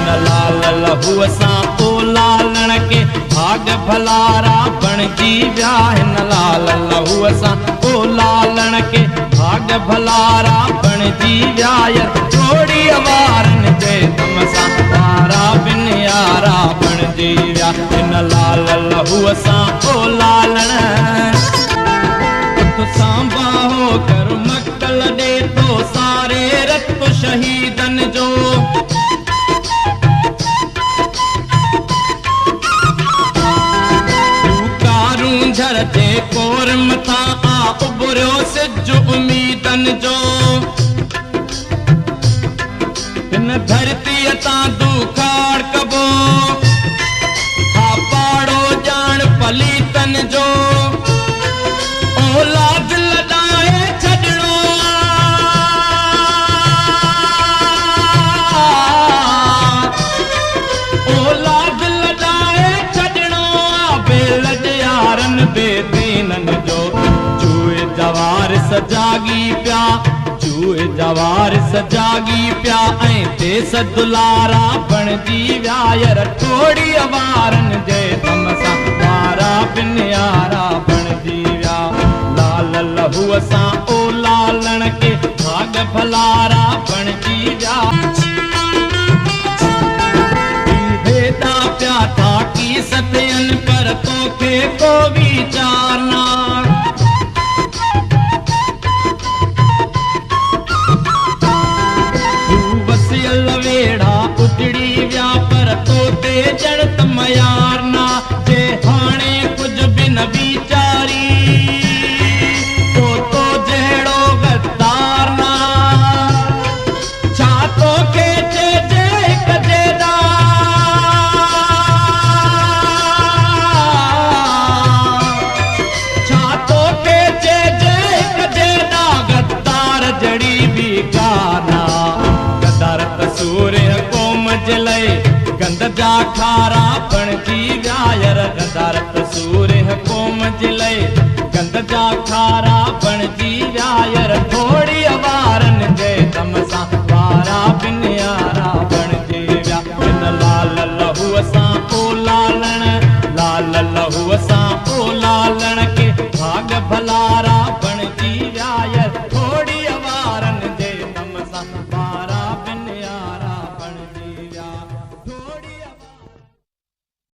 हिन लाल लहूअ सां ओ लालण के भाग भलारा बणजी विया। हिन लाल लहूअ सां ओ लालण के भाग भलारा बणजी विया। छोड़ी वारन जे दम सां वारा बिन यारा बणजी विया। हिन लाल लहूअ सां ओ लालण सांबा हो कर मक्तल दे तो सारे रत शहीदन जो। कारूं झर जे कोर मथा आ उबरियो सिज उम्मीदन जो। इन धरती तां दुखाड़ कबो हा पाड़ो जान पलीतन जो। औलाद लड़ाए छड़नो औलाद लड़ाए छड़नो बेलज यारन बेदीनन जो। चूहे जवार सजागी प्या चूहे जवार सजागी प्या ऐं देस दुलारा बणजी विया। यार थोड़ी वारन जे दम सां वारा बिन यारा बणजी विया। लाल लहूअ सां ओ लालण के भाग भलारा बणजी विया। वेदा प्या था की सतयन पर तोखे को विचार ना। वसियल वेड़ा उजड़ी विया पर तोते जड़त मयार ना। जे हाणे कुछ बि न वीचारी तो जहिड़ो गद्दार ना। छा तोखे चइजे हिक जेदा छा तोखे चइजे हिक जेदा गद्दार जड़ी बि गाना। गद्दार कसूर क़ौम जे लए गंद जा खारा बणजी विया। यार गद्दार कसूर क़ौम जे लए गंद जा खारा बणजी विया। यार